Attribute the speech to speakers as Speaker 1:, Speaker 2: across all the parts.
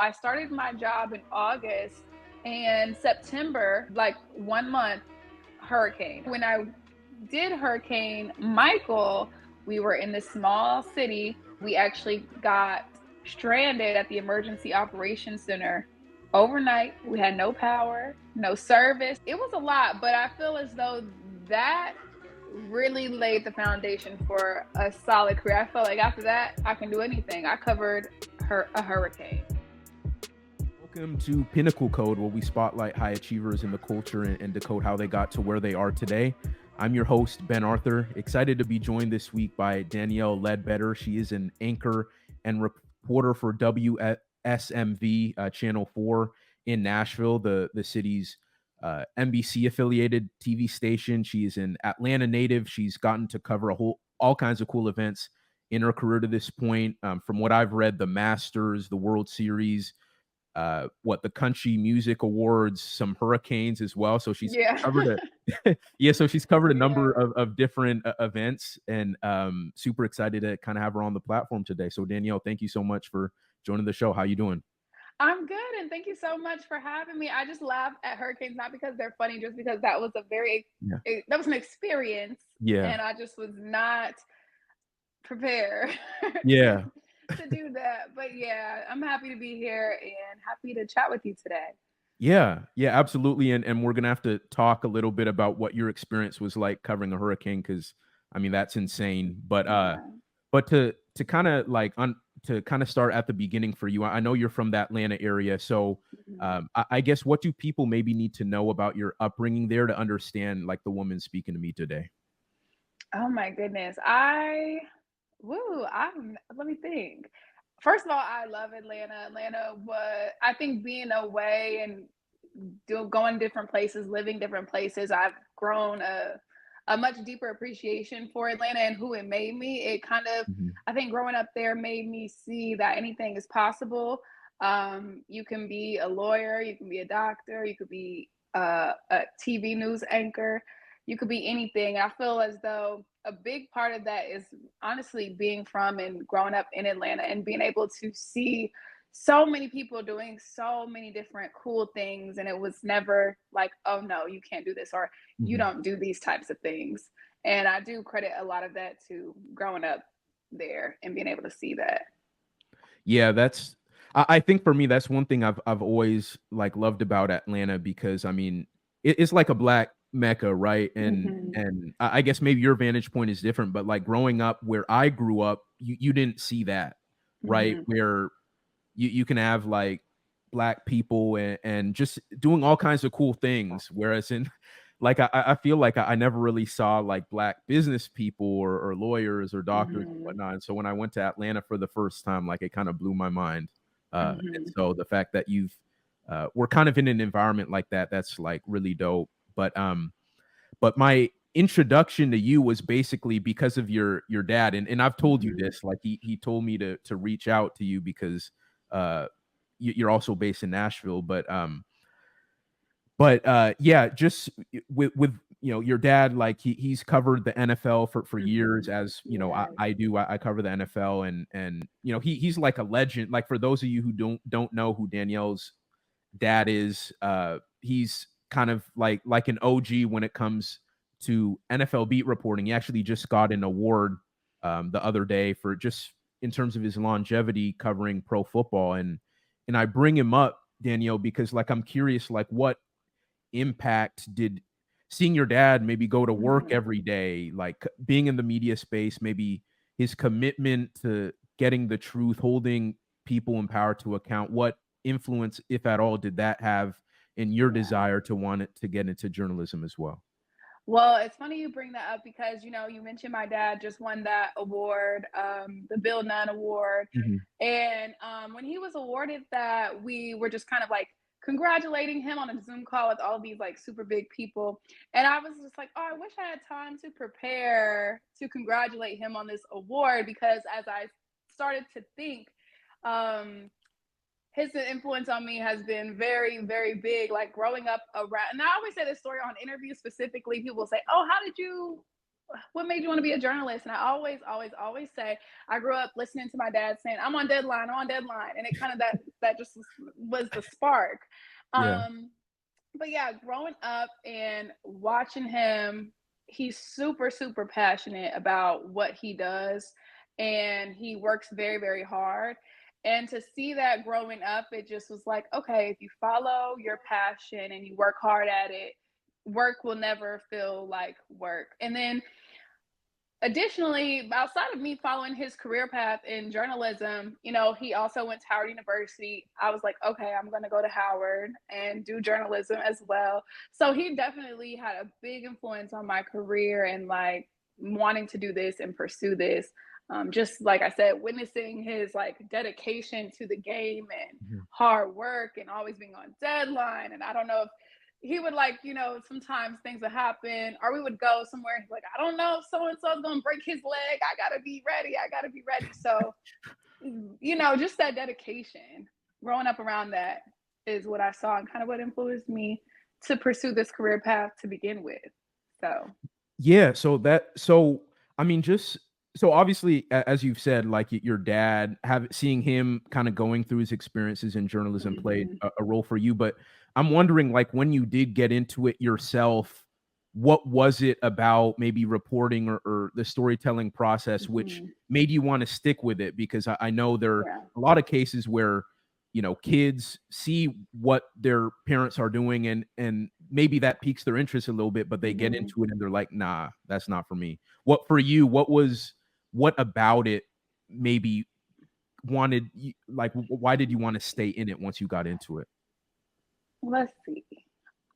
Speaker 1: I started my job in August, and September, like 1 month, hurricane. When I did Hurricane Michael, we were in this small city. We actually got stranded at the Emergency Operations Center overnight. We had no power, no service. It was a lot, but I feel as though that really laid the foundation for a solid career. I felt like after that, I can do anything. I covered a hurricane.
Speaker 2: Welcome to Pinnacle Code, where we spotlight high achievers in the culture and decode how they got to where they are today. I'm your host, Ben Arthur. Excited to be joined this week by Danielle Ledbetter. She is an anchor and reporter for WSMV Channel 4 in Nashville, the city's NBC affiliated TV station. She is an Atlanta native. She's gotten to cover all kinds of cool events in her career to this point. From what I've read, the Masters, the World Series, the Country Music Awards, some hurricanes as well. So she's covered so she's covered a number of different events, and super excited to kind of have her on the platform today. So Danielle, thank you so much for joining the show. How you doing?
Speaker 1: I'm good, and thank you so much for having me. I just laugh at hurricanes, not because they're funny, just because that was that was an experience, and I just was not prepared
Speaker 2: Yeah.
Speaker 1: to do that. But yeah, I'm happy to be here and happy to chat with you today.
Speaker 2: Yeah, absolutely. And we're gonna have to talk a little bit about what your experience was like covering a hurricane, because I mean that's insane. But to kind of to kind of start at the beginning for you, I know you're from the Atlanta area, so I guess what do people maybe need to know about your upbringing there to understand like the woman speaking to me today?
Speaker 1: Oh my goodness. Let me think. First of all, I love Atlanta. Atlanta was, I think, being away and going different places, living different places, I've grown a much deeper appreciation for Atlanta and who it made me. It kind of,
Speaker 2: Mhm.
Speaker 1: I think growing up there made me see that anything is possible. You can be a lawyer, you can be a doctor, you could be a TV news anchor, you could be anything. I feel as though a big part of that is honestly being from and growing up in Atlanta and being able to see so many people doing so many different cool things. And it was never like, oh no, you can't do this, or you
Speaker 2: Mhm.
Speaker 1: don't do these types of things. And I do credit a lot of that to growing up there and being able to see that.
Speaker 2: Yeah, I think for me that's one thing I've always like loved about Atlanta, because I mean it's like a black mecca, right? And
Speaker 1: Mm-hmm.
Speaker 2: I guess maybe your vantage point is different, but like growing up where I grew up, you didn't see that, right?
Speaker 1: Mm-hmm.
Speaker 2: Where you can have like black people and just doing all kinds of cool things, whereas in like I feel like I never really saw like black business people or lawyers or doctors and
Speaker 1: Mm-hmm.
Speaker 2: whatnot. And so when I went to Atlanta for the first time, like it kind of blew my mind. And
Speaker 1: Mm-hmm.
Speaker 2: so the fact that we're kind of in an environment like that, that's like really dope. But my introduction to you was basically because of your dad, and I've told you
Speaker 1: Mm-hmm.
Speaker 2: this, like he told me to reach out to you because uh you're also based in Nashville. Yeah, just with your dad, like he's covered the NFL for years,
Speaker 1: Mm-hmm.
Speaker 2: as
Speaker 1: Yes.
Speaker 2: I do. I cover the NFL, and he's like a legend. Like for those of you who don't know who Danielle's dad is, he's kind of like an OG when it comes to NFL beat reporting. He actually just got an award the other day for just in terms of his longevity covering pro football. And I bring him up, Danielle, because like I'm curious, like what impact did seeing your dad maybe go to work
Speaker 1: Mm-hmm.
Speaker 2: every day, like being in the media space, maybe his commitment to getting the truth, holding people in power to account, what influence, if at all, did that have in your
Speaker 1: Yeah.
Speaker 2: desire to want it to get into journalism as well?
Speaker 1: Well, it's funny you bring that up because, you mentioned my dad just won that award, the Bill Nunn Award.
Speaker 2: Mhm.
Speaker 1: And when he was awarded that, we were just kind of like congratulating him on a Zoom call with all of these like super big people. And I was just like, oh, I wish I had time to prepare to congratulate him on this award, because as I started to think, um, his influence on me has been very, very big. Like growing up around, and I always say this story on interviews specifically. People say, "Oh, how did you what made you want to be a journalist? And I always say, I grew up listening to my dad saying, I'm on deadline, I'm on deadline. And it kind of, that just was the spark.
Speaker 2: Yeah.
Speaker 1: But yeah, growing up and watching him, he's super, super passionate about what he does. And he works very, very hard. And to see that growing up, it just was like, okay, if you follow your passion and you work hard at it, work will never feel like work. And then additionally, outside of me following his career path in journalism, he also went to Howard University. I was like, okay, I'm going to go to Howard and do journalism as well. So he definitely had a big influence on my career and like wanting to do this and pursue this. Just like I said, witnessing his like dedication to the game and
Speaker 2: Mhm.
Speaker 1: hard work and always being on deadline. And I don't know if he would like, sometimes things would happen or we would go somewhere. He's like, I don't know if so-and-so's going to break his leg. I got to be ready. So, just that dedication growing up around that is what I saw and kind of what influenced me to pursue this career path to begin with. So,
Speaker 2: Yeah, I mean, just so obviously, as you've said, like your dad, seeing him kind of going through his experiences in journalism played
Speaker 1: mhm,
Speaker 2: a role for you. But I'm wondering, like, when you did get into it yourself, what was it about maybe reporting or the storytelling process which
Speaker 1: mhm,
Speaker 2: made you want to stick with it? Because I know there are
Speaker 1: yeah.
Speaker 2: a lot of cases where kids see what their parents are doing and maybe that piques their interest a little bit, but they get
Speaker 1: Mhm.
Speaker 2: into it and they're like, nah, that's not for me. What for you, what about it maybe like why did you want to stay in it once you got into it?
Speaker 1: Let's see.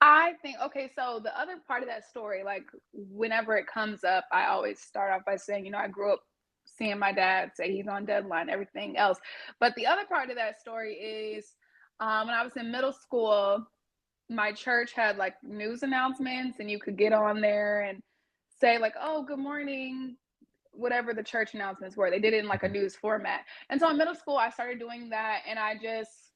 Speaker 1: I think, okay, so the other part of that story, like whenever it comes up, I always start off by saying, I grew up seeing my dad say he's on deadline, everything else. But the other part of that story is when I was in middle school, my church had like news announcements, and you could get on there and say, like, oh, good morning, whatever the church announcements were. They did it in like a
Speaker 2: Mhm.
Speaker 1: news format. And so in middle school, I started doing that, and I just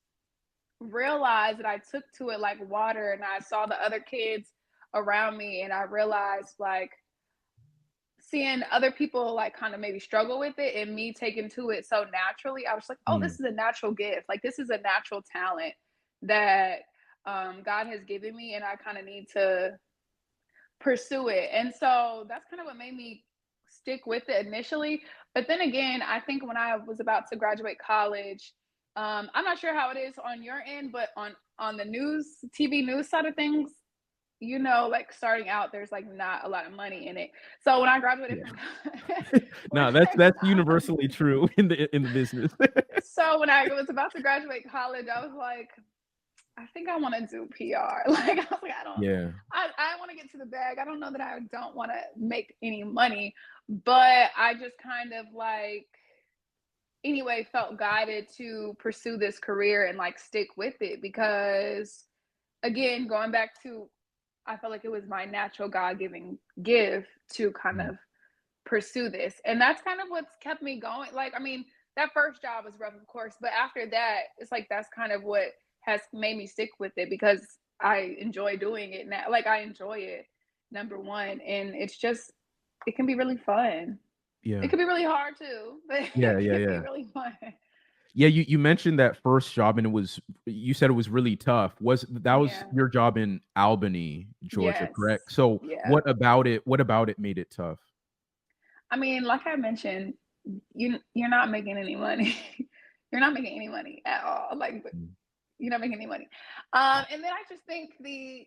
Speaker 1: realized that I took to it like water, and I saw the other kids around me, and I realized like seeing other people like kind of maybe struggle with it and me taking to it so naturally. I was like, oh, this
Speaker 2: Mm,
Speaker 1: is a natural gift. Like this is a natural talent that God has given me, and I kind of need to pursue it. And so that's kind of what made me stick with it initially. But then again, I think when I was about to graduate college, I'm not sure how it is on your end, but on the news, TV news side of things, like starting out, there's like not a lot of money in it. So when I graduated
Speaker 2: yeah.
Speaker 1: from when
Speaker 2: No, that's
Speaker 1: I
Speaker 2: that's
Speaker 1: graduated,
Speaker 2: universally true in the business.
Speaker 1: so when I was about to graduate college, I was like, I think I want to do PR. Like I was like,
Speaker 2: Yeah.
Speaker 1: I want to get to the bag. I don't know that I don't want to make any money, but I just kind of like anyway felt guided to pursue this career and like stick with it because again, going back to I felt like it was my natural God-given gift to kind
Speaker 2: Mm,
Speaker 1: of pursue this. And that's kind of what's kept me going. Like, I mean, that first job was rough, of course, but after that, it's like that's kind of what has made me stick with it because I enjoy doing it now. Like, I enjoy it, number one. And it's just, it can be really fun. It
Speaker 2: yeah.
Speaker 1: can be really hard too, but
Speaker 2: Yeah,
Speaker 1: it
Speaker 2: yeah,
Speaker 1: can be
Speaker 2: yeah.
Speaker 1: really fun.
Speaker 2: Yeah, you mentioned that first job and you said it was really tough. That was
Speaker 1: Yeah.
Speaker 2: your job in Albany, Georgia,
Speaker 1: Yes.
Speaker 2: correct? So
Speaker 1: Yeah.
Speaker 2: what about it made it tough?
Speaker 1: I mean, like I mentioned, you're not making any money. You're not making any money at all. Like
Speaker 2: Mm,
Speaker 1: you're not making any money. And then I just think the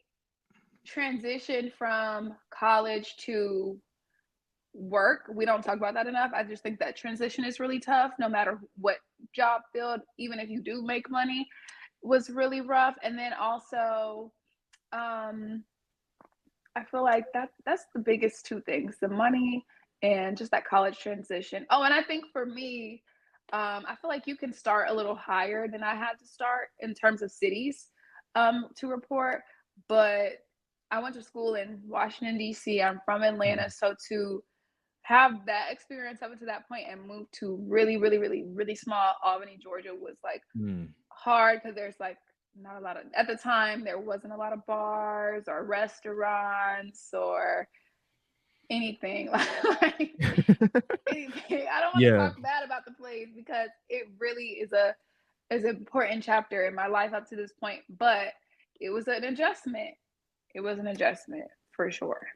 Speaker 1: transition from college to work, we don't talk about that enough. I just think that transition is really tough, no matter what job field, even if you do make money, was really rough. And then also, um, I feel like that's the biggest two things: the money and just that college transition. Oh, and I think for me, I feel like you can start a little higher than I had to start in terms of cities to report, but I went to school in Washington D.C. I'm from Atlanta,
Speaker 2: mhm,
Speaker 1: so to have that experience up to that point and move to really, really, really, really small Albany, Georgia was like
Speaker 2: mm,
Speaker 1: hard because there's like not a lot of at the time there wasn't a lot of bars or restaurants or anything. Like anything. I don't want to
Speaker 2: Yeah.
Speaker 1: talk bad about the place because it really is an important chapter in my life up to this point. But it was an adjustment. It was an adjustment for sure.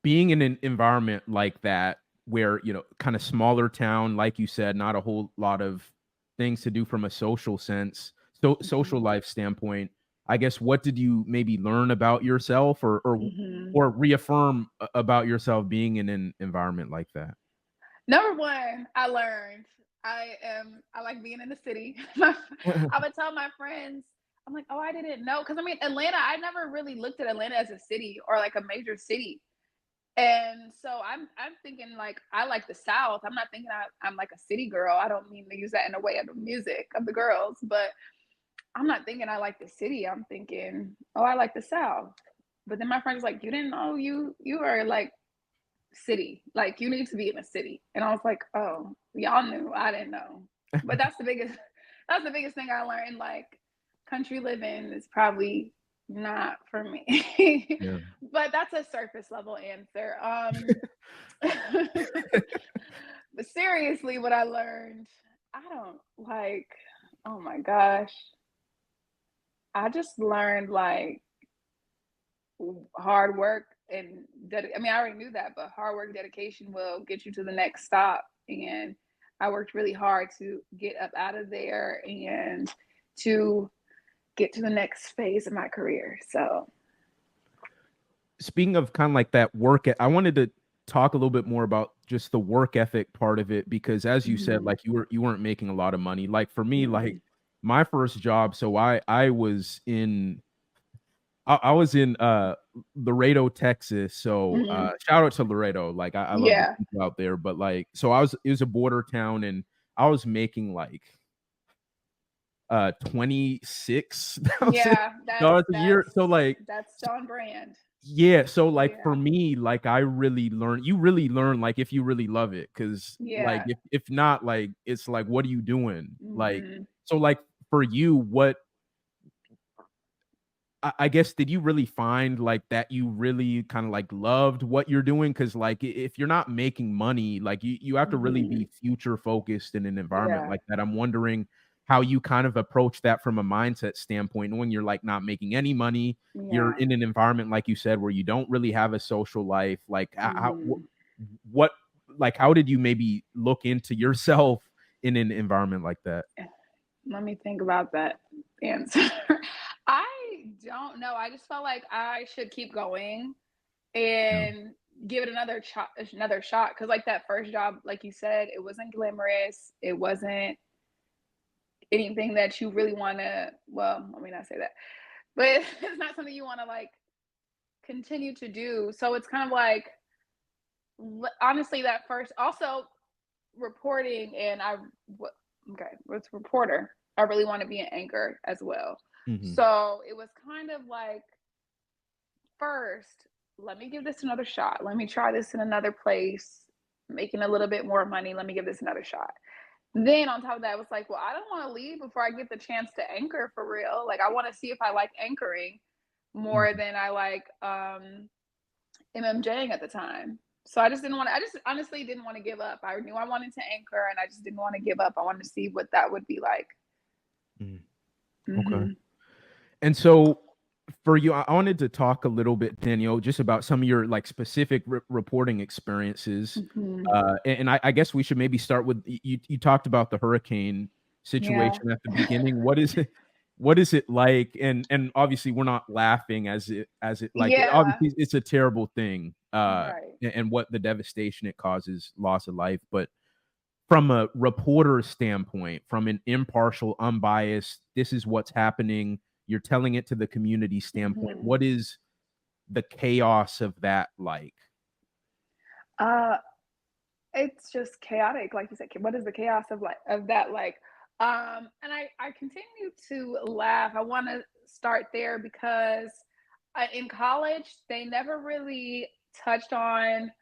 Speaker 2: Being in an environment like that where, kind of smaller town, like you said, not a whole lot of things to do from a social sense, social
Speaker 1: Mhm.
Speaker 2: life standpoint, I guess what did you maybe learn about yourself
Speaker 1: Mhm.
Speaker 2: or reaffirm about yourself being in an environment like that?
Speaker 1: Number one, I learned I like being in the city. I would tell my friends, I'm like, oh, I didn't know. Cause I mean, Atlanta, I never really looked at Atlanta as a city or like a major city. And so I'm thinking like I like the South. I'm not thinking I'm like a city girl. I don't mean to use that in a way of the music of the girls, but I'm not thinking I like the city. I'm thinking, oh, I like the South. But then my friend's like, you didn't know you are like city. Like you need to be in a city. And I was like, oh, y'all knew. I didn't know. But that's the biggest thing I learned. Like country living is probably not for me.
Speaker 2: Yeah.
Speaker 1: But that's a surface level answer. But seriously, what I learned, I don't like, oh my gosh. I just learned like hard work and I mean, I already knew that, but hard work, dedication will get you to the next stop. And I worked really hard to get up out of there and to get to the next phase of my career. So,
Speaker 2: Speaking of kind of like that I wanted to talk a little bit more about just the work ethic part of it because as you said,
Speaker 1: mhm,
Speaker 2: like you weren't making a lot of money. Like for me, like
Speaker 1: mhm,
Speaker 2: my first job, so I was in I was in Laredo, Texas. So
Speaker 1: mhm.
Speaker 2: shout out to Laredo. Like I love the
Speaker 1: Yeah,
Speaker 2: people out there, but like so it was a border town and I was making like 26,000
Speaker 1: yeah,
Speaker 2: dollars a year. So like
Speaker 1: that's on brand.
Speaker 2: yeah, so, like, for
Speaker 1: Yeah,
Speaker 2: me, like, I really learn you really learn, like, if you really love it, because like,
Speaker 1: yeah.
Speaker 2: if not, like, it's like, what are you doing? Like
Speaker 1: Mhm.
Speaker 2: so, like, for you, what I guess, did you really find, like, that you really kinda, like, loved what you're doing? Because like, if you're not making money, like, you have to really be
Speaker 1: Mhm.
Speaker 2: future focused in an environment
Speaker 1: Yeah.
Speaker 2: like that. I'm wondering how you kind of approach that from a mindset standpoint when you're, like, not making any money, you're
Speaker 1: Yeah.
Speaker 2: in an environment, like you said, where you don't really have a social life, like, how
Speaker 1: Mhm.
Speaker 2: what like, how did you maybe look into yourself in an environment like that?
Speaker 1: Let me think about that answer. I don't know. I just felt like I should keep going
Speaker 2: Yeah.
Speaker 1: and give it another shot. Cause like that first job, like you said, it wasn't glamorous. It wasn't anything that you really wanna well, let me not say that. But it's not something you wanna like continue to do. So it's kind of like honestly that first also reporting and okay, with reporter, I really want to be an anchor as well.
Speaker 2: Mhm.
Speaker 1: So it was kind of like first, let me give this another shot. Let me try this in another place, making a little bit more money. Let me give this another shot. Then on top of that, it was like, well, I don't want to leave before I get the chance to anchor for real. Like I want to see if I like anchoring more
Speaker 2: Mhm.
Speaker 1: than I like MMJing at the time. So I just didn't want to, I just honestly didn't want to give up. I knew I wanted to anchor and I just didn't want to give up. I wanted to see what that would be like.
Speaker 2: Mhm. Okay.
Speaker 1: Hmm.
Speaker 2: And so for you, I wanted to talk a little bit, Danielle, just about some of your like specific reporting experiences.
Speaker 1: Hmm.
Speaker 2: And I guess we should maybe start with you talked about the hurricane
Speaker 1: Yeah.
Speaker 2: situation at the beginning. What is it like? And obviously we're not laughing as it like
Speaker 1: Yeah.
Speaker 2: obviously it's a terrible thing.
Speaker 1: Right.
Speaker 2: And what the devastation it causes, loss of life. But from a reporter standpoint, from an impartial, unbiased, this is what's happening, you're telling it to the community standpoint,
Speaker 1: Hmm.
Speaker 2: what is the chaos of that like?
Speaker 1: Uh, it's just chaotic, like you said. What is the chaos of like of that like? And I continue to laugh. I want to start there because in college they never really touched on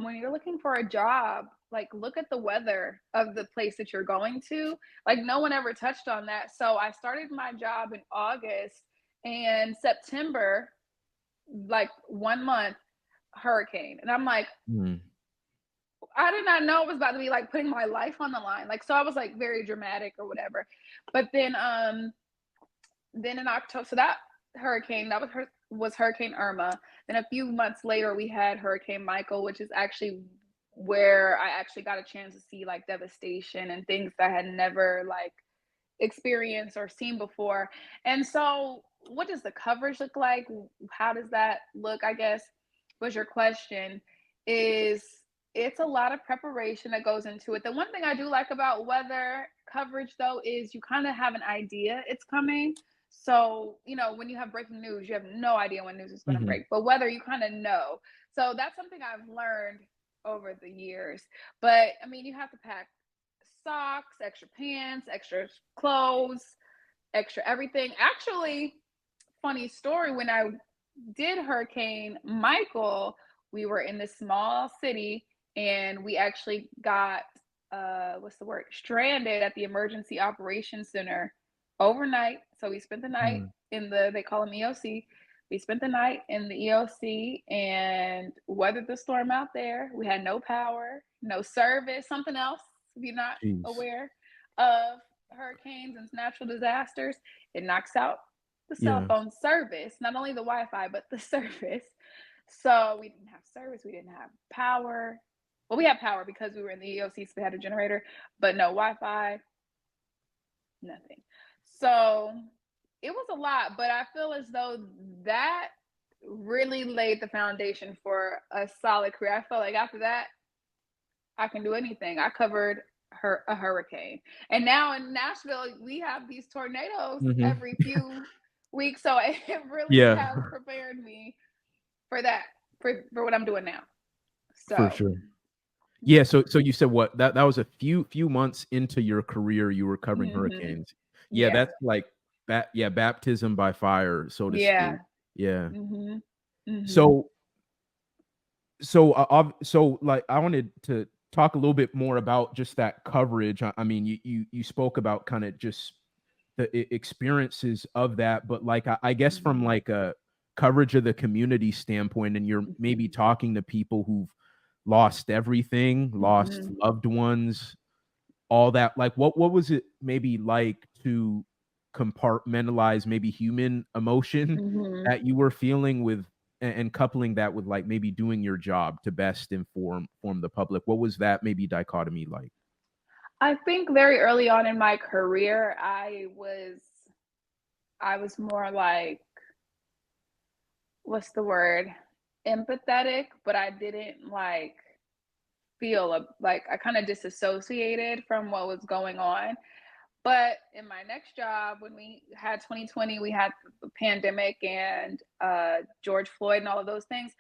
Speaker 1: when you're looking for a job. Like look at the weather of the place that you're going to. Like no one ever touched on that. So I started my job in August and September, like 1 month hurricane. And I'm like,
Speaker 2: Mm.
Speaker 1: I did not know it was about to be like putting my life on the line. Like, so I was like very dramatic or whatever. But then in October, so that hurricane, was Hurricane Irma. Then a few months later, we had Hurricane Michael, which is actually where I actually got a chance to see like devastation and things that I had never like experienced or seen before. And so, what does the coverage look like? How does that look? I guess was your question. Is It's a lot of preparation that goes into it. The one thing I do like about weather coverage, though, is you kind of have an idea it's coming. So, when you have breaking news, you have no idea when news is going to
Speaker 2: Mhm.
Speaker 1: break, but weather, you kind of know. So, that's something I've learned over the years. But I mean, you have to pack socks, extra pants, extra clothes, extra everything. Actually, funny story, when I did Hurricane Michael, we were in this small city and we actually got what's the word? Stranded at the Emergency Operations Center overnight. So we spent the night
Speaker 2: Mm.
Speaker 1: in they call them EOC. We spent the night in the EOC and weathered the storm out there. We had no power, no service, something else, if you're not
Speaker 2: Jeez.
Speaker 1: aware of hurricanes and natural disasters, it knocks out the cell
Speaker 2: Yeah.
Speaker 1: phone service, not only the Wi-Fi, but the service. So we didn't have service, we didn't have power. Well, we had power because we were in the EOC, so we had a generator, but no Wi-Fi, nothing. So it was a lot, but I feel as though that really laid the foundation for a solid career. I felt like after that, I can do anything. I covered a hurricane. And now in Nashville, we have these tornadoes
Speaker 2: Mhm.
Speaker 1: every few weeks. So it really
Speaker 2: Yeah,
Speaker 1: has prepared me for that, for what I'm doing now.
Speaker 2: for
Speaker 1: So,
Speaker 2: sure. Yeah, so you said what? That was a few months into your career, you were covering
Speaker 1: hmm
Speaker 2: hurricanes. Yeah,
Speaker 1: yeah,
Speaker 2: that's like baptism by fire, so to speak.
Speaker 1: yeah.
Speaker 2: Yeah.
Speaker 1: hmm hmm
Speaker 2: So like I wanted to talk a little bit more about just that coverage. I mean, you spoke about kind of just the experiences of that, but like I guess from
Speaker 1: hmm
Speaker 2: like a coverage of the community standpoint, and you're maybe
Speaker 1: hmm
Speaker 2: talking to people who've lost everything, lost
Speaker 1: hmm
Speaker 2: loved ones, all that. Like, what was it maybe like to compartmentalize maybe human emotion
Speaker 1: hmm
Speaker 2: that you were feeling with, and coupling that with like maybe doing your job to best inform the public? What was that maybe dichotomy like?
Speaker 1: I think very early on in my career, I was more like, what's the word? Empathetic, but I didn't like like I kind of disassociated from what was going on. But in my next job, when we had 2020, we had the pandemic and George Floyd and all of those things.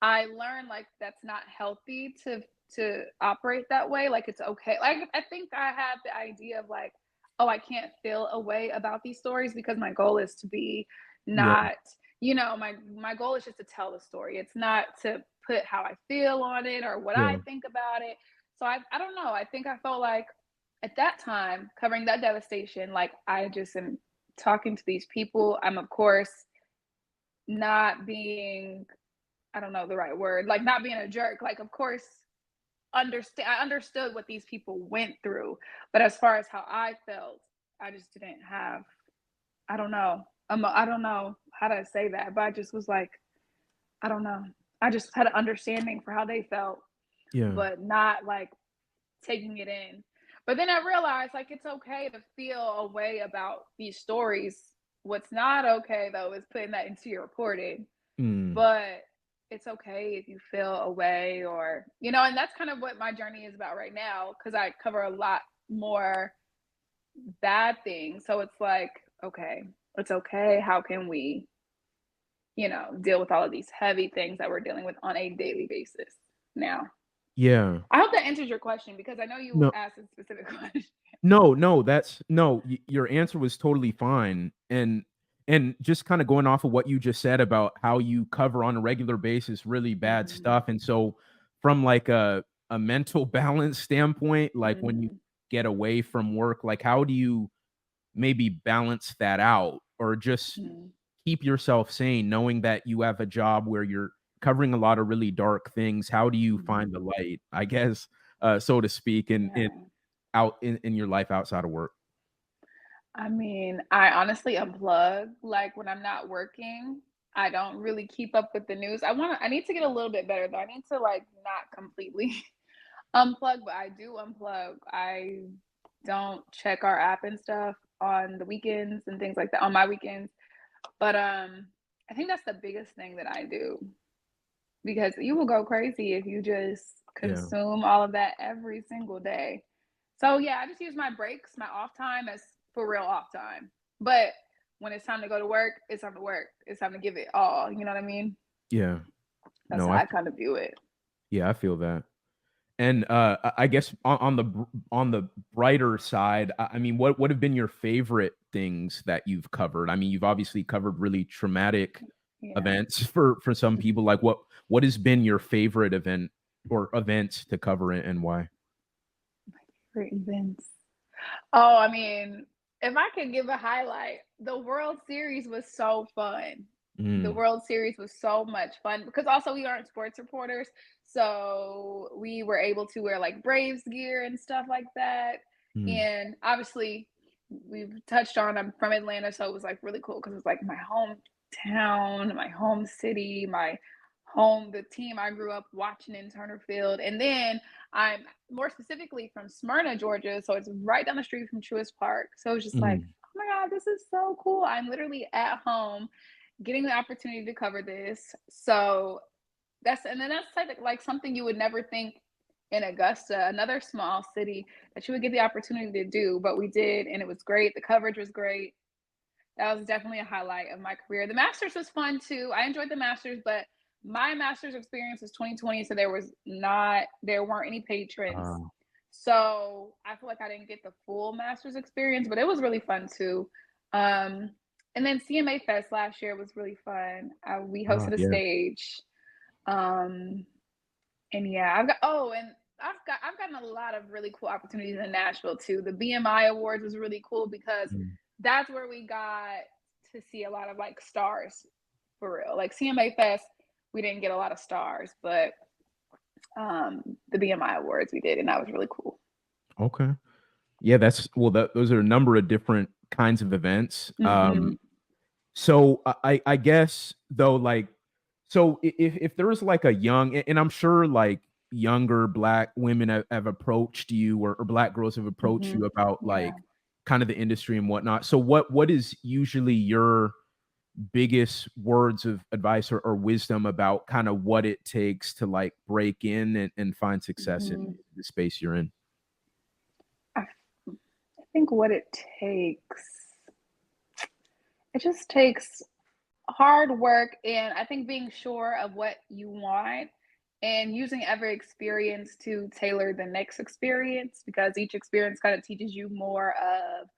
Speaker 1: I learned like that's not healthy to operate that way. Like it's okay. Like I think I had the idea of like, oh, I can't feel a way about these stories because my goal is to be
Speaker 2: Yeah,
Speaker 1: not, my goal is just to tell the story. It's not to put how I feel on it or what I
Speaker 2: yeah,
Speaker 1: think about it. So I don't know. I think I felt like at that time covering that devastation, like I just am talking to these people. I'm of course not being, I don't know the right word, like not being a jerk. Like, of course, I understood what these people went through, but as far as how I felt, I just didn't have. I don't know. I don't know how to say that, but I just was like, I don't know. I just had an understanding for how they felt,
Speaker 2: yeah,
Speaker 1: but not like taking it in. But then I realized like it's okay to feel a way about these stories. What's not okay though is putting that into your reporting.
Speaker 2: mm,
Speaker 1: But it's okay if you feel away or and that's kind of what my journey is about right now because I cover a lot more bad things. So it's like, okay, it's okay. How can we, deal with all of these heavy things that we're dealing with on a daily basis now?
Speaker 2: yeah.
Speaker 1: I hope that answers your question because I know you
Speaker 2: No,
Speaker 1: asked a specific question.
Speaker 2: no, that's no, your answer was totally fine. And just kind of going off of what you just said about how you cover on a regular basis really bad
Speaker 1: Mhm,
Speaker 2: stuff. And so from like a mental balance standpoint, like when you
Speaker 1: mhm,
Speaker 2: get away from work, like how do you maybe balance that out or just
Speaker 1: mhm,
Speaker 2: keep yourself sane knowing that you have a job where you're covering a lot of really dark things. How do you find the
Speaker 1: Mhm.
Speaker 2: light, I guess, so to speak, in
Speaker 1: Yeah.
Speaker 2: out in your life outside of work?
Speaker 1: I mean, I honestly unplug, like, when I'm not working, I don't really keep up with the news. I need to get a little bit better, though. I need to, like, not completely unplug, but I do unplug. I don't check our app and stuff on the weekends and things like that on my weekends, but, I think that's the biggest thing that I do because you will go crazy if you just
Speaker 2: Yeah.
Speaker 1: consume all of that every single day. So yeah, I just use my breaks, my off time as for real off time. But when it's time to go to work, it's time to work. It's time to give it all. You know what I mean?
Speaker 2: Yeah.
Speaker 1: That's
Speaker 2: No,
Speaker 1: how I kind of view it.
Speaker 2: I feel that. And, I guess on the brighter side, I mean, what have been your favorite things that you've covered? I mean, you've obviously covered really traumatic
Speaker 1: Yeah.
Speaker 2: events for some people. Like, what has been your favorite event or events to cover and why?
Speaker 1: Great events. Oh, I mean, if I could give a highlight, the World Series was so fun. The
Speaker 2: Mm,
Speaker 1: World Series was so much fun because also we aren't sports reporters, so we were able to wear like Braves gear and stuff like that.
Speaker 2: mm,
Speaker 1: And obviously, we've touched on I'm from Atlanta, so it was like really cool because it's like my hometown, my home city, my home, the team I grew up watching in Turner Field. And then I'm more specifically from Smyrna, Georgia. So it's right down the street from Truist Park. So it's just like,
Speaker 2: mm.
Speaker 1: oh my God, this is so cool. I'm literally at home getting the opportunity to cover this. So that's like something you would never think in Augusta, another small city, that you would get the opportunity to do, but we did, and it was great. The coverage was great. That was definitely a highlight of my career. The Masters was fun too. I enjoyed the Masters, but my Masters experience was 2020, so there weren't any patrons.
Speaker 2: Uh,
Speaker 1: So I feel like I didn't get the full Masters experience, but it was really fun too. Um, and then CMA Fest last year was really fun. We hosted a
Speaker 2: yeah.
Speaker 1: stage. Um, and yeah, I've gotten a lot of really cool opportunities in Nashville too. The BMI Awards was really cool because
Speaker 2: Mm.
Speaker 1: that's where we got to see a lot of like stars for real. Like CMA Fest, we didn't get a lot of stars, but the BMI Awards we did, and that was really cool.
Speaker 2: Okay. Yeah, those are a number of different kinds of events.
Speaker 1: Mm-hmm.
Speaker 2: So I guess though, like, so if there was like a young, and I'm sure like younger black women have approached you, or black girls have approached
Speaker 1: Mm-hmm.
Speaker 2: you about like
Speaker 1: Yeah.
Speaker 2: kind of the industry and whatnot. So what is usually your biggest words of advice or wisdom about kind of what it takes to like break in and find success in
Speaker 1: Mm-hmm.
Speaker 2: the space you're in?
Speaker 1: I, I think what it just takes hard work, and I think being sure of what you want and using every experience to tailor the next experience because each experience kind of teaches you more of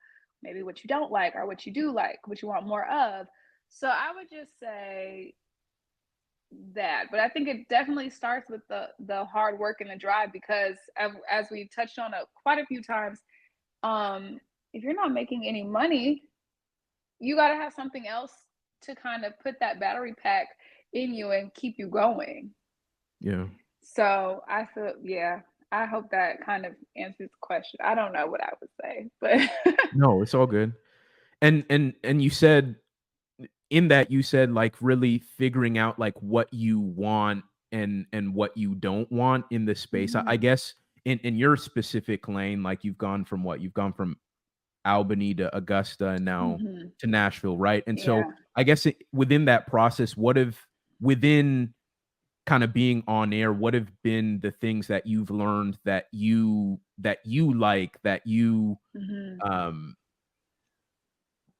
Speaker 1: maybe what you don't like or what you do like, what you want more of. So I would just say that, but I think it definitely starts with the hard work and the drive because as we've touched on quite a few times, um, if you're not making any money, you got to have something else to kind of put that battery pack in you and keep you going.
Speaker 2: Yeah.
Speaker 1: So I feel, yeah, I hope that kind of answers the question. I don't know what I would say, but
Speaker 2: No, it's all good. And you said in that you said like really figuring out like what you want and what you don't want in the space. I
Speaker 1: Mhm,
Speaker 2: guess in your specific lane, like you've gone from what? You've gone from Albany to Augusta and now
Speaker 1: mhm,
Speaker 2: to Nashville, right? And so
Speaker 1: yeah,
Speaker 2: I guess within that process, what have within kind of being on air, what have been the things that you've learned that you
Speaker 1: mhm.
Speaker 2: um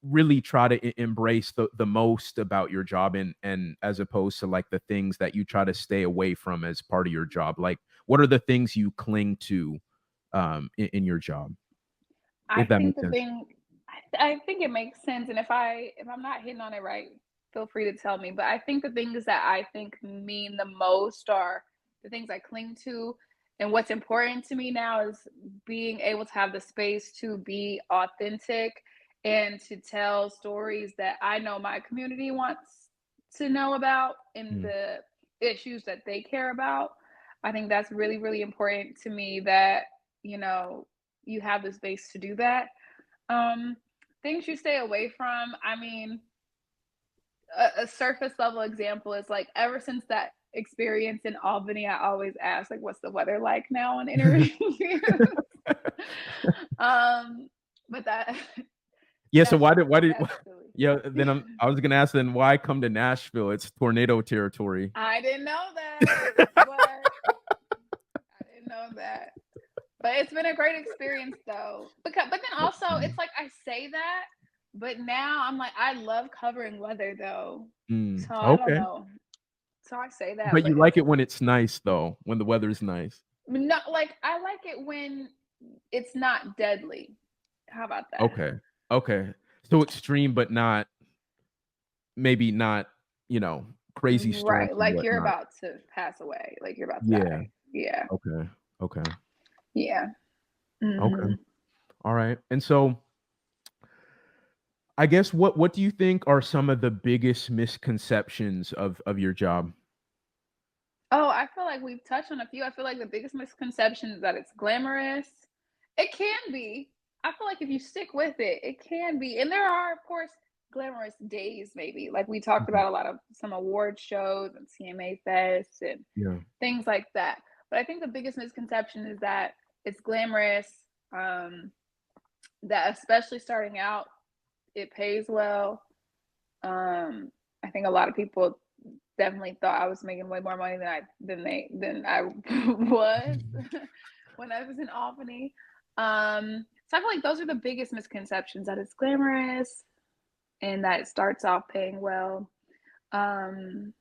Speaker 2: really try to embrace the most about your job, and as opposed to like the things that you try to stay away from as part of your job? Like, what are the things you cling to in your job,
Speaker 1: I
Speaker 2: if that
Speaker 1: think
Speaker 2: makes
Speaker 1: the
Speaker 2: sense?
Speaker 1: thing, I think it makes sense, and if I'm not hitting on it right, feel free to tell me. But I think the things that I think mean the most are the things I cling to, and what's important to me now is being able to have the space to be authentic and to tell stories that I know my community wants to know about, and
Speaker 2: Mm,
Speaker 1: issues that they care about. I think that's really, really important to me that, you know, you have the space to do that. Um, Things you stay away from, I mean, a surface level example is like ever since that experience in Albany, I always ask like, "What's the weather like now?" on interviews. um, but that
Speaker 2: Yeah. So
Speaker 1: that's
Speaker 2: why did
Speaker 1: that's silly.
Speaker 2: yeah? Then I was gonna ask then why come to Nashville? It's tornado territory.
Speaker 1: I didn't know that, but I didn't know that. But it's been a great experience though. But then
Speaker 2: That's
Speaker 1: also
Speaker 2: funny.
Speaker 1: it's like I say that, but now I'm like I love covering weather though. So I don't
Speaker 2: Okay.
Speaker 1: know. So I say that,
Speaker 2: But
Speaker 1: but
Speaker 2: you like it when it's nice though, when the weather's nice.
Speaker 1: not like I like it when it's not deadly. How about that?
Speaker 2: Okay. Okay. So extreme, but not maybe not, you know, crazy storms
Speaker 1: Right.
Speaker 2: and
Speaker 1: Like you're
Speaker 2: whatnot.
Speaker 1: about to pass away. Like you're about to
Speaker 2: Yeah.
Speaker 1: die. Yeah.
Speaker 2: Okay. Okay.
Speaker 1: Yeah.
Speaker 2: Okay.
Speaker 1: Mhm.
Speaker 2: All right. And so I guess what do you think are some of the biggest misconceptions of your job?
Speaker 1: Oh, I feel like we've touched on a few. I feel like the biggest misconception is that it's glamorous. It can be. I feel like if you stick with it, it can be. And there are, of course, glamorous days, maybe. Like we talked
Speaker 2: Mhm.
Speaker 1: about a lot of some award shows and CMA Fest and
Speaker 2: Yeah.
Speaker 1: things like that. But I think the biggest misconception is that it's glamorous, um, that especially starting out, it pays well. I think a lot of people definitely thought I was making way more money than I was when I was in Albany. So I feel like those are the biggest misconceptions that it's glamorous and that it starts off paying well. Um,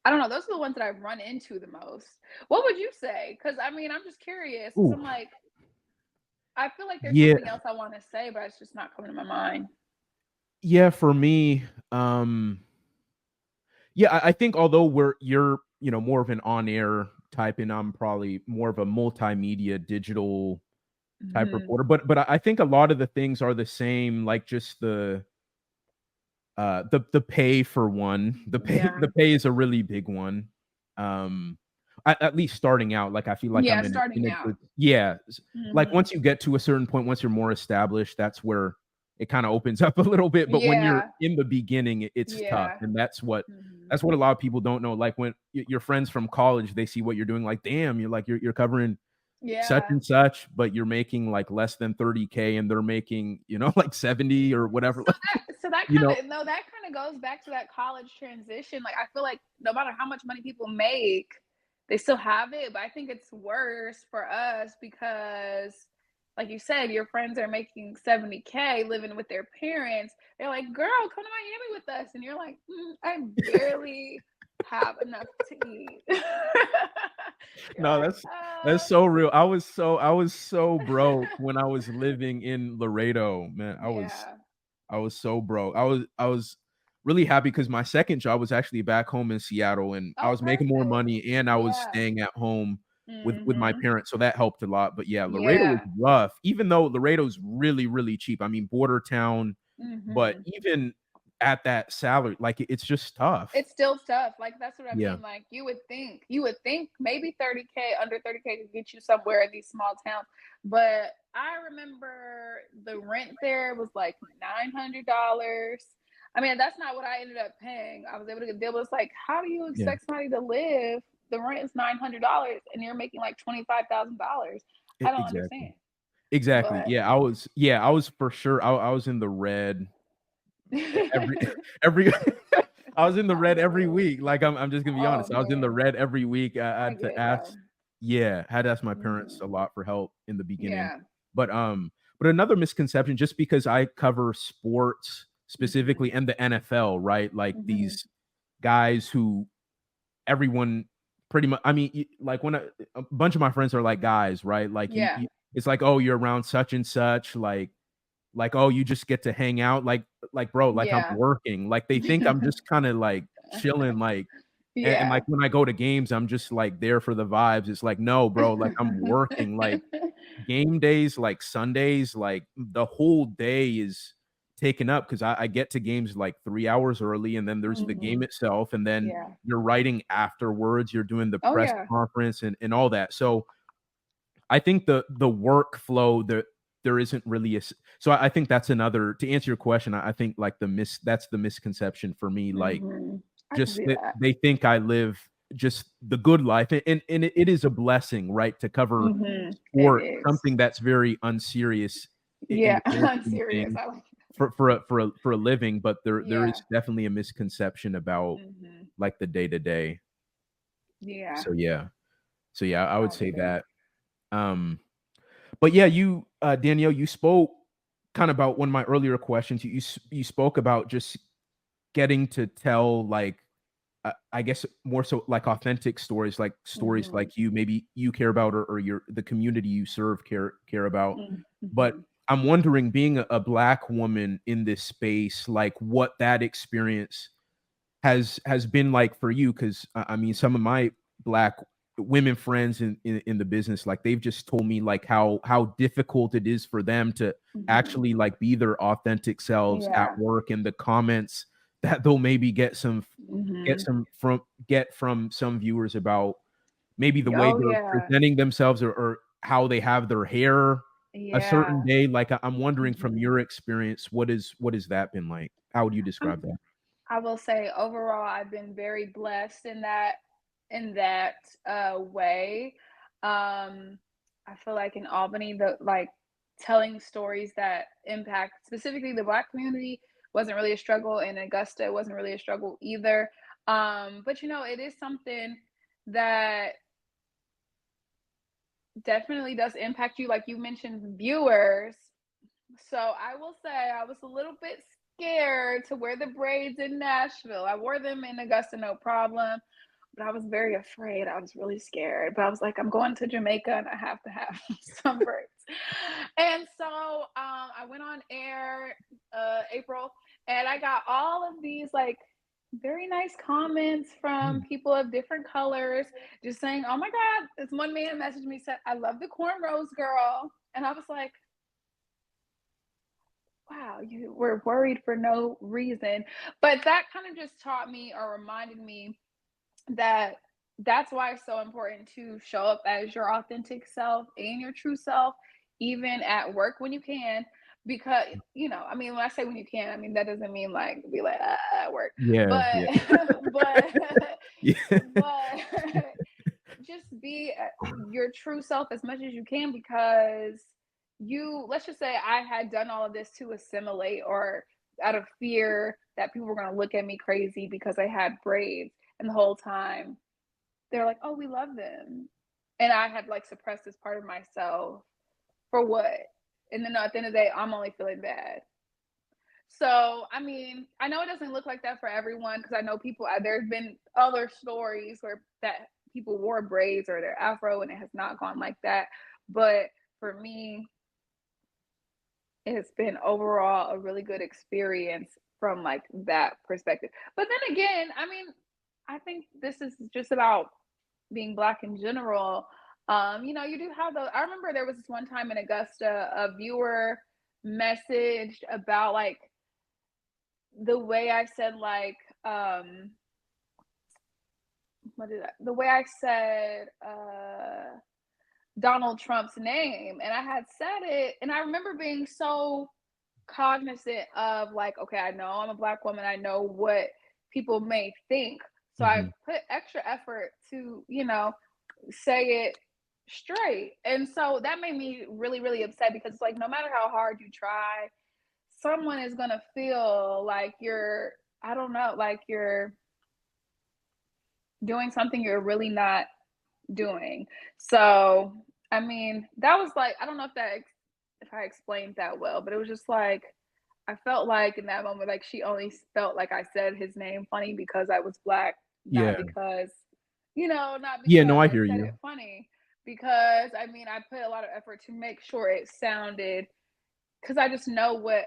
Speaker 1: I don't know. Those are the ones that I've run into the most. What would you say? Because I mean, I'm just curious. Because
Speaker 2: Ooh.
Speaker 1: I'm like, I feel like there's
Speaker 2: Yeah.
Speaker 1: something else I want to say, but it's just not coming to my mind.
Speaker 2: Yeah, for me, yeah, I think although you're, you know, more of an on-air type and I'm probably more of a multimedia digital type
Speaker 1: Hmm.
Speaker 2: reporter, but I think a lot of the things are the same, like just the pay for one. The pay
Speaker 1: Yeah.
Speaker 2: the pay is a really big one. Um, at least starting out, like I feel like
Speaker 1: Yeah.
Speaker 2: I'm in
Speaker 1: Starting
Speaker 2: a
Speaker 1: out.
Speaker 2: good yeah. Like
Speaker 1: Hmm.
Speaker 2: once you get to a certain point, once you're more established, that's where it kind of opens up a little bit. But when you're
Speaker 1: Yeah.
Speaker 2: in the beginning, it's tough,
Speaker 1: Yeah.
Speaker 2: and
Speaker 1: Hmm.
Speaker 2: that's what a lot of people don't know. Like when your friends from college, they see what you're doing, like damn, you're covering such
Speaker 1: Yeah.
Speaker 2: and such, but you're making like less than 30K, and they're making like 70 or whatever.
Speaker 1: So that
Speaker 2: You
Speaker 1: kind
Speaker 2: know,
Speaker 1: of no, that kind of goes back to that college transition. Like I feel like no matter how much money people make, they still have it. But I think it's worse for us because, like you said, your friends are making 70K living with their parents. They're like, "Girl, come to Miami with us," and you're like, I barely have enough to eat. You're
Speaker 2: no,
Speaker 1: like,
Speaker 2: that's so real. I was so broke when I was living in Laredo, man.
Speaker 1: yeah.
Speaker 2: I was so broke. I was really happy because my second job was actually back home in Seattle, and I
Speaker 1: Oh,
Speaker 2: was making more
Speaker 1: perfect.
Speaker 2: money, and I was
Speaker 1: Yeah.
Speaker 2: staying at home with my
Speaker 1: Mhm.
Speaker 2: parents, so that helped a lot. But yeah, Laredo was
Speaker 1: Yeah.
Speaker 2: rough, even though Laredo's really, really cheap. I mean, border town, but
Speaker 1: Mhm.
Speaker 2: even at that salary, like it's just tough.
Speaker 1: It's still tough. Like that's what I
Speaker 2: Yeah.
Speaker 1: mean. Like you would think maybe 30K, under 30K could get you somewhere in these small towns. But I remember the rent there was like $900. I mean, that's not what I ended up paying. I was able to get deal. But it's like, how do you
Speaker 2: Yeah.
Speaker 1: expect somebody to live? The rent is $900 and you're making like $25,000. I don't
Speaker 2: Exactly.
Speaker 1: understand.
Speaker 2: Exactly.
Speaker 1: But
Speaker 2: Yeah, I was for sure. I was in the red every every I was in the
Speaker 1: I
Speaker 2: red
Speaker 1: get
Speaker 2: every
Speaker 1: it.
Speaker 2: week. Like I'm just gonna be
Speaker 1: Oh
Speaker 2: honest. I was in the
Speaker 1: man,
Speaker 2: red every week. I
Speaker 1: I
Speaker 2: had
Speaker 1: get
Speaker 2: to
Speaker 1: it though.
Speaker 2: ask, yeah, had to ask my parents a
Speaker 1: Hmm.
Speaker 2: lot for help in the beginning.
Speaker 1: Yeah.
Speaker 2: But another misconception, just because I cover sports
Speaker 1: Mhm.
Speaker 2: specifically and the NFL, right? Like
Speaker 1: Mhm.
Speaker 2: these guys who everyone pretty much, I mean, like when a bunch of my friends are like guys, right? Like
Speaker 1: Yeah.
Speaker 2: it's like, oh, you're around such and such, like, "Oh, you just get to hang out?" Like, "Bro, like, I'm
Speaker 1: Yeah.
Speaker 2: working." Like, they think I'm just kinda, like, chilling, like and,
Speaker 1: Yeah.
Speaker 2: like, when I go to games, I'm just, like, there for the vibes. It's like, "No, bro, like, I'm working." Like, game days, like, Sundays, like, the whole day is taken up because I get to games like 3 hours early, and then there's the game itself, and then
Speaker 1: Yeah.
Speaker 2: you're writing afterwards, you're doing the
Speaker 1: Oh
Speaker 2: press
Speaker 1: yeah.
Speaker 2: conference and all that. So I think the workflow there isn't really so I think that's another, to answer your question. I think like that's the misconception for me. Like
Speaker 1: I can
Speaker 2: just
Speaker 1: see
Speaker 2: that
Speaker 1: that.
Speaker 2: they think I live just the good life, and it is a blessing, right, to cover
Speaker 1: It
Speaker 2: sport,
Speaker 1: is.
Speaker 2: something that's very unserious in
Speaker 1: Yeah,
Speaker 2: the grand
Speaker 1: I'm
Speaker 2: scheme of
Speaker 1: serious.
Speaker 2: things
Speaker 1: I like
Speaker 2: for a living, but there
Speaker 1: Yeah.
Speaker 2: is definitely a misconception about like the day to day.
Speaker 1: Yeah.
Speaker 2: So yeah, I would
Speaker 1: I
Speaker 2: say
Speaker 1: agree.
Speaker 2: that. Um, but yeah, you Danielle, you spoke kind of about one of my earlier questions. You spoke about just getting to tell like I guess more so like authentic stories, like stories like you maybe you care about, or your the community you serve care about. But I'm wondering, being a black woman in this space, like what that experience has been like for you. Because I mean, some of my black women friends in the business, like they've just told me like how difficult it is for them to actually like be their authentic selves at
Speaker 1: Yeah.
Speaker 2: work, and the comments that they'll maybe get from some viewers about maybe the way
Speaker 1: Oh
Speaker 2: they're
Speaker 1: yeah.
Speaker 2: presenting themselves, or how they have their hair a certain
Speaker 1: Yeah.
Speaker 2: day. Like I'm wondering, from your experience, what has that been like? How would you
Speaker 1: I'm
Speaker 2: describe that?
Speaker 1: I will say overall I've been very blessed in that way. I feel like in Albany, the like telling stories that impact specifically the black community wasn't really a struggle. In Augusta, it wasn't really a struggle either. But it is something that definitely does impact you, like you mentioned, viewers. So I will say I was a little bit scared to wear the braids in Nashville. I wore them in Augusta, no problem, but I was very afraid. I was really scared. But I was like, I'm going to Jamaica and I have to have some braids. And so I went on air April, and I got all of these like very nice comments from
Speaker 2: Mm.
Speaker 1: people of different colors, just saying, "Oh my God!" This one man messaged me, said, "I love the cornrows, girl," and I was like, wow, you were worried for no reason. But that kind of just taught me or reminded me that that's why it's so important to show up as your authentic self and your true self, even at work when you can. Because, I mean, when I say when you can, I mean, that doesn't mean like be like, at work,
Speaker 2: Yeah,
Speaker 1: but,
Speaker 2: yeah.
Speaker 1: but,
Speaker 2: Yeah.
Speaker 1: but just be your true self as much as you can, because let's just say I had done all of this to assimilate, or out of fear that people were going to look at me crazy because I had braids, and the whole time they're like, oh, we love them, and I had like suppressed this part of myself for what? And then at the end of the day, I'm only feeling bad. So, I mean, I know it doesn't look like that for everyone, because I know people, there's been other stories where that people wore braids or their afro and it has not gone like that. But for me, it's been overall a really good experience from like that perspective. But then again, I mean, I think this is just about being black in general. You do have I remember there was this one time in Augusta, a viewer messaged about like the way I said like the way I said Donald Trump's name, and I had said it, and I remember being so cognizant of like, okay, I know I'm a black woman, I know what people may think, so I
Speaker 2: Mhm.
Speaker 1: put extra effort to say it straight. And so that made me really really upset, because it's like no matter how hard you try, someone is going to feel like you're, I don't know, like you're doing something you're really not doing. So, I mean, that was like, I don't know if I explained that well, but it was just like I felt like in that moment, like she only felt like I said his name funny because I was black, not
Speaker 2: Yeah.
Speaker 1: because, not
Speaker 2: Yeah, no,
Speaker 1: because
Speaker 2: I
Speaker 1: I
Speaker 2: hear
Speaker 1: said
Speaker 2: you.
Speaker 1: it funny. Because I mean, I put a lot of effort to make sure it sounded, because I just know what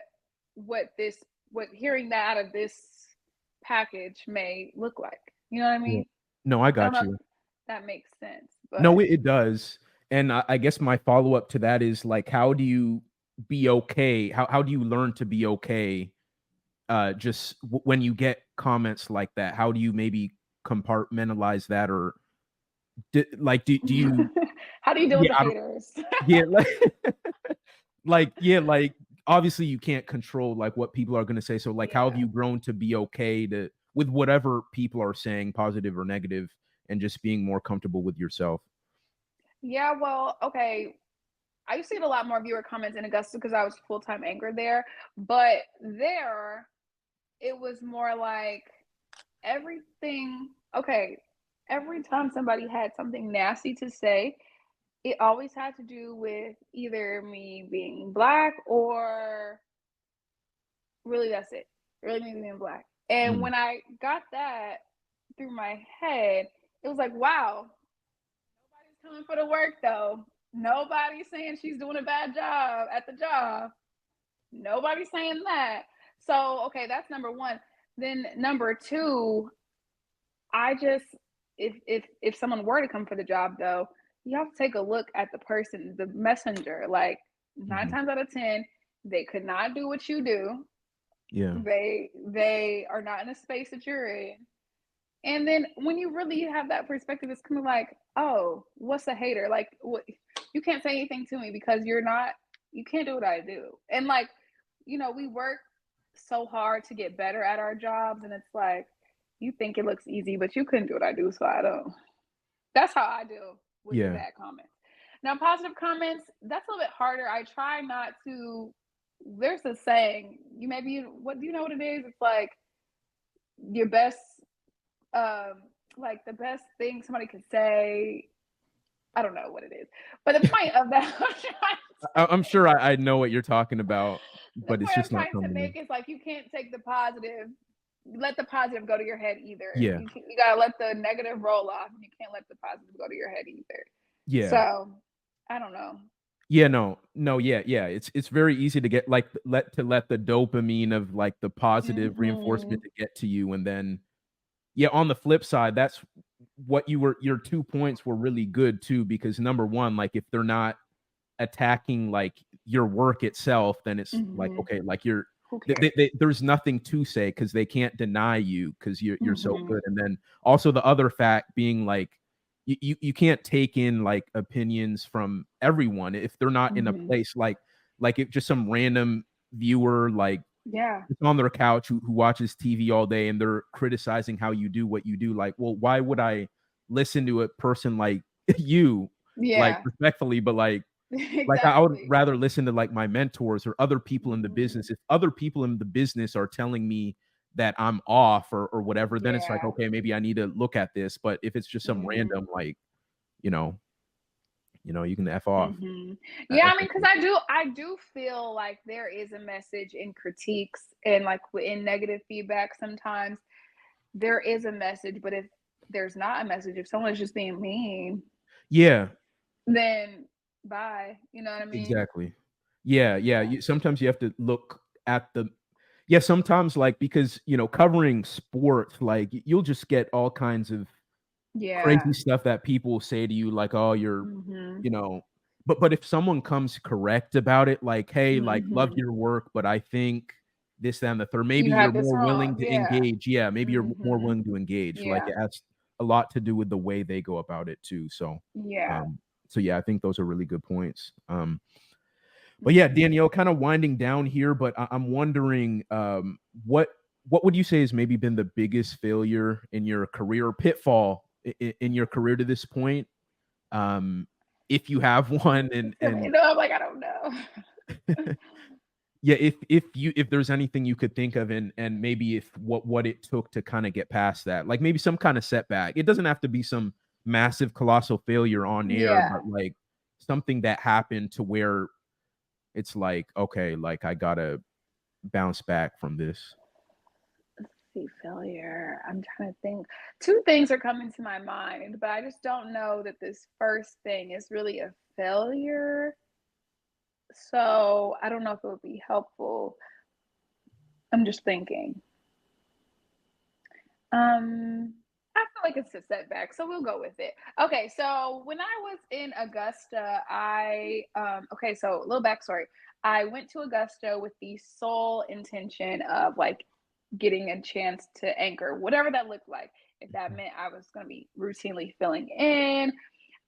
Speaker 1: hearing that out of this package may look like. You know what I
Speaker 2: Yeah.
Speaker 1: mean?
Speaker 2: No, I
Speaker 1: I don't
Speaker 2: got
Speaker 1: know if
Speaker 2: you.
Speaker 1: that makes sense,
Speaker 2: No,
Speaker 1: but
Speaker 2: it does. And I guess my follow-up to that is like, how do you be okay? How do you learn to be okay just when you get comments like that? How do you maybe compartmentalize that, or do you
Speaker 1: How do you deal with
Speaker 2: yeah,
Speaker 1: the
Speaker 2: I don't
Speaker 1: haters?
Speaker 2: yeah, like obviously you can't control like what people are gonna say. So like how have
Speaker 1: Yeah.
Speaker 2: you grown to be okay to with whatever people are saying, positive or negative, and just being more comfortable with yourself?
Speaker 1: Yeah, well, okay. I used to get a lot more viewer comments in Augusta because I was full-time anchor there, but there it was more like everything okay, every time somebody had something nasty to say, it always had to do with either me being black or really that's it. Really me being black. And
Speaker 2: Mm,
Speaker 1: when I got that through my head, it was like, wow, nobody's coming for the work though. Nobody's saying she's doing a bad job at the job. Nobody's saying that. So, okay, that's number one. Then number two, I just if someone were to come for the job though, you have to take a look at the person, the messenger. Like nine
Speaker 2: mhm.
Speaker 1: times out of ten, they could not do what you do.
Speaker 2: Yeah.
Speaker 1: They are not in a space that you're in. And then when you really have that perspective, it's kind of like, oh, what's a hater? Like, what? You can't say anything to me because you're not. You can't do what I do. And like, we work so hard to get better at our jobs, and it's like, you think it looks easy, but you couldn't do what I do, so I don't. That's how I deal with the
Speaker 2: Yeah.
Speaker 1: bad comments. Now, positive comments, that's a little bit harder. I try not to. There's a saying, what do you know what it is? It's like your best like the best thing somebody could say. I don't know what it is, but the point of that,
Speaker 2: I'm sure I know what you're talking about,
Speaker 1: the
Speaker 2: but it's
Speaker 1: point I'm
Speaker 2: just not
Speaker 1: trying to
Speaker 2: coming in.
Speaker 1: make is like you can't take the positive, let the positive go to your head either.
Speaker 2: Yeah.
Speaker 1: You gotta let the negative roll off, and you can't let the positive go to your head either.
Speaker 2: Yeah.
Speaker 1: So I don't know.
Speaker 2: Yeah, no, yeah. It's very easy to get like let the dopamine of like the positive reinforcement
Speaker 1: Hmm.
Speaker 2: to get to you, and then yeah, on the flip side, that's what your 2 points were really good too, because number 1, like if they're not attacking like your work itself, then it's like
Speaker 1: Hmm.
Speaker 2: okay, like you're
Speaker 1: Who cares?
Speaker 2: there's nothing to say because they can't deny you because you're so
Speaker 1: Hmm.
Speaker 2: good. And then also the other fact being like you can't take in like opinions from everyone if they're not in a
Speaker 1: Hmm.
Speaker 2: place like if just some random viewer like
Speaker 1: Yeah.
Speaker 2: it's on their couch who watches TV all day and they're criticizing how you do what you do. Like, well, why would I listen to a person like you, like
Speaker 1: Yeah.
Speaker 2: respectfully, but like I would
Speaker 1: Exactly.
Speaker 2: rather listen to like my mentors or other people in the
Speaker 1: Hmm.
Speaker 2: business. If other people in the business are telling me that I'm off or whatever, then it's like,
Speaker 1: Yeah.
Speaker 2: okay, maybe I need to look at this. But if it's just some
Speaker 1: Hmm.
Speaker 2: random, like, you know, you can F off.
Speaker 1: Hmm.
Speaker 2: I
Speaker 1: Yeah, I mean,
Speaker 2: think
Speaker 1: because I do feel like there is a message in critiques and like in negative feedback. Sometimes there is a message, but if there's not a message, if someone is just being mean,
Speaker 2: yeah,
Speaker 1: then bye. You know what I mean?
Speaker 2: exactly. Yeah.
Speaker 1: Yeah.
Speaker 2: Sometimes you have to look at the yeah, sometimes like because covering sports, like you'll just get all kinds of crazy
Speaker 1: Yeah.
Speaker 2: stuff that people say to you, like, oh, you're,
Speaker 1: Hmm.
Speaker 2: you know, but if someone comes correct about it, like, hey, like, love
Speaker 1: Hmm.
Speaker 2: your work, but I think this, that, and the third, maybe
Speaker 1: You
Speaker 2: you're
Speaker 1: had this
Speaker 2: more willing
Speaker 1: wrong.
Speaker 2: to
Speaker 1: Yeah.
Speaker 2: engage. Yeah, maybe you're more
Speaker 1: Hmm.
Speaker 2: willing to engage. Like
Speaker 1: Yeah.
Speaker 2: it has a lot to do with the way they go about it too.
Speaker 1: Yeah.
Speaker 2: Um, so yeah, I think those are really good points. But yeah,
Speaker 1: Hmm.
Speaker 2: Danielle, kind of winding down here, but I'm wondering, what would you say has maybe been the biggest failure in your career, or pitfall in your career to this point? Um, if you have one, and
Speaker 1: I'm like, I don't know.
Speaker 2: yeah, if there's anything you could think of, and maybe if what it took to kind of get past that, like maybe some kind of setback. It doesn't have to be some massive colossal failure on air,
Speaker 1: Yeah.
Speaker 2: but like something that happened to where it's like, okay, like I gotta bounce back from this.
Speaker 1: See, failure. I'm trying to think. Two things are coming to my mind, but I just don't know that this first thing is really a failure. So I don't know if it would be helpful. I'm just thinking. Um, I feel like it's a setback, so we'll go with it. Okay, so when I was in Augusta, okay, so a little backstory. I went to Augusta with the sole intention of like getting a chance to anchor, whatever that looked like. If that meant I was going to be routinely filling in,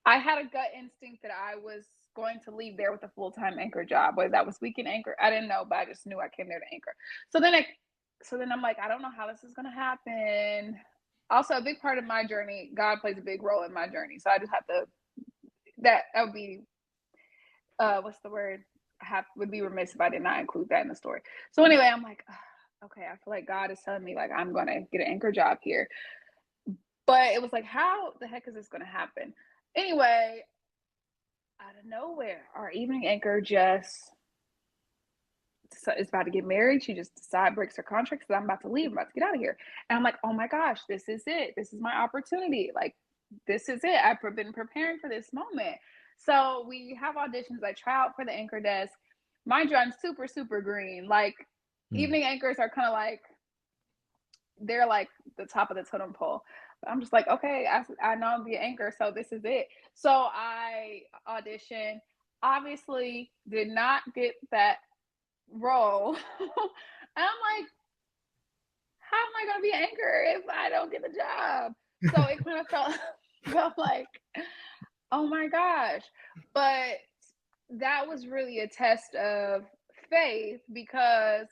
Speaker 1: I had a gut instinct that I was going to leave there with a full-time anchor job. Whether that was weekend anchor, I didn't know, but I just knew I came there to anchor. So then I'm like, I don't know how this is going to happen. Also, a big part of my journey, God plays a big role in my journey. So I just have to, that would be, what's the word? Would be remiss if I did not include that in the story. So anyway, I'm like, okay, I feel like God is telling me like I'm going to get an anchor job here. But it was like, how the heck is this going to happen? Anyway, out of nowhere, our evening anchor just is about to get married. She just breaks her contract, so I'm about to leave. I'm about to get out of here. And I'm like, oh my gosh, this is it. This is my opportunity. Like, this is it. I've been preparing for this moment. So we have auditions. I try out for the anchor desk. Mind you, I'm super, super green. Like, evening anchors are kind of like, they're like the top of the totem pole. But I'm just like, okay, I know I'm the anchor, so this is it. So I auditioned. Obviously, did not get that role. And I'm like, how am I going to be an anchor if I don't get the job? So it kind of felt like, oh my gosh. But that was really a test of faith, because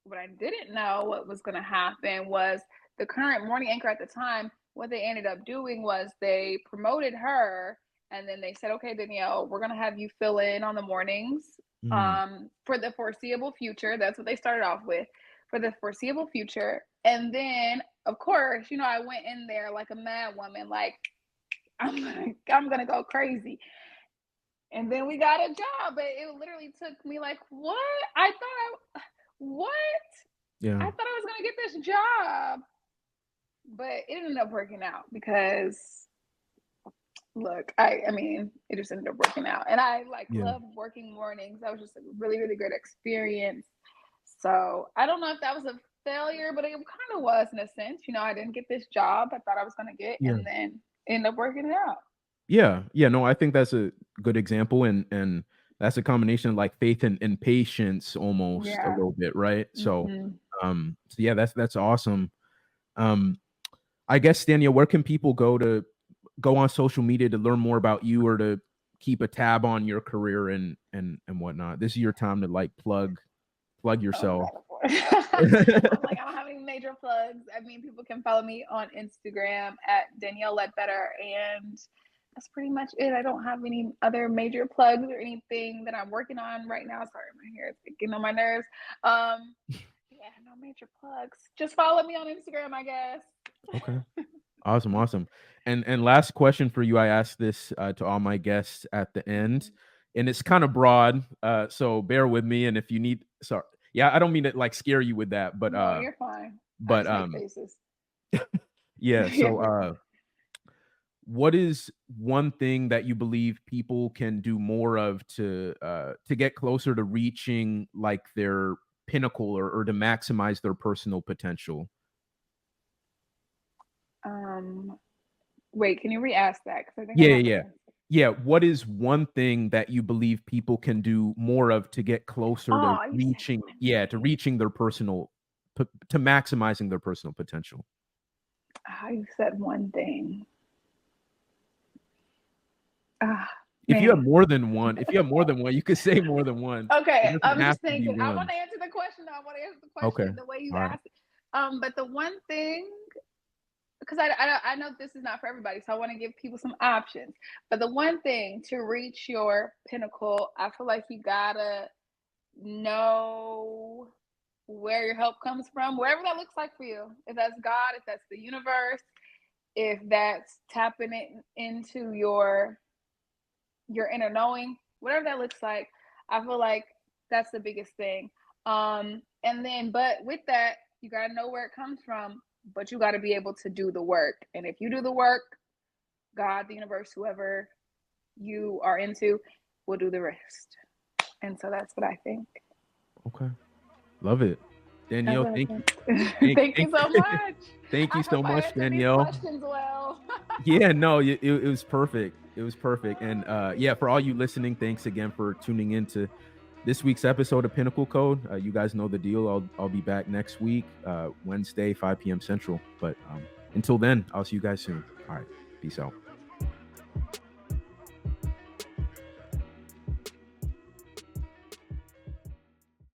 Speaker 1: what I didn't know what was going to happen was the current morning anchor at the time, what they ended up doing was they promoted her, and then they said, okay, Danielle, we're going to have you fill in on the mornings for the foreseeable future. That's what they started off with, for the foreseeable future. And then, of course, I went in there like a mad woman, like, I'm gonna go crazy. And then we got a job, but it literally took me like, what? What?
Speaker 2: Yeah.
Speaker 1: I thought I was gonna get this job, but it ended up working out because, look, I mean, it just ended up working out, and I love working mornings. That was just a really, really great experience. So I don't know if that was a failure, but it kind of was in a sense. I didn't get this job I thought I was gonna get, and then end up working it out.
Speaker 2: Yeah, no, I think that's a good example, and that's a combination of like faith and patience almost a little bit, right? So, so yeah, that's awesome. I guess, Danielle, where can people go on social media to learn more about you, or to keep a tab on your career and whatnot? This is your time to like plug yourself.
Speaker 1: I'm like, I don't have any major plugs. I mean, people can follow me on Instagram at Danielle Ledbetter, and that's pretty much it. I don't have any other major plugs or anything that I'm working on right now. Sorry, my hair is getting on my nerves. Yeah, no major plugs. Just follow me on Instagram, I guess.
Speaker 2: Okay. Awesome. And last question for you. I ask this to all my guests at the end, and it's kind of broad. So bear with me. And if you need, sorry. Yeah, I don't mean to like scare you with that, but
Speaker 1: no, you're fine.
Speaker 2: But
Speaker 1: I just make faces.
Speaker 2: Yeah. So what is one thing that you believe people can do more of to get closer to reaching like their pinnacle, or to maximize their personal potential?
Speaker 1: Wait, can you re-ask that? Because I think I have an answer.
Speaker 2: Yeah. What is one thing that you believe people can do more of to get closer to reaching their personal, to maximizing their personal potential?
Speaker 1: You said one thing.
Speaker 2: If you have more than one, you could say more than one.
Speaker 1: Okay, I'm just thinking. I want to answer the question.
Speaker 2: Okay.
Speaker 1: The way you asked it. But the one thing, because I know this is not for everybody, so I want to give people some options. But the one thing to reach your pinnacle, I feel like you gotta know where your help comes from, wherever that looks like for you. If that's God, if that's the universe, if that's tapping it into your inner knowing, whatever that looks like, I feel like that's the biggest thing. And then, but with that, you gotta know where it comes from, but you gotta be able to do the work. And if you do the work, God, the universe, whoever you are into, will do the rest. And so that's what I think.
Speaker 2: Okay. Love it. Danielle, thank you.
Speaker 1: Thank you so much.
Speaker 2: Thank you so much,
Speaker 1: Danielle.
Speaker 2: Danielle.
Speaker 1: Questions well.
Speaker 2: Yeah, no, it was perfect. It was perfect. And yeah, for all you listening, thanks again for tuning in to this week's episode of Pinnacle Code. You guys know the deal. I'll be back next week, Wednesday, 5 p.m. Central. But until then, I'll see you guys soon. All right. Peace out.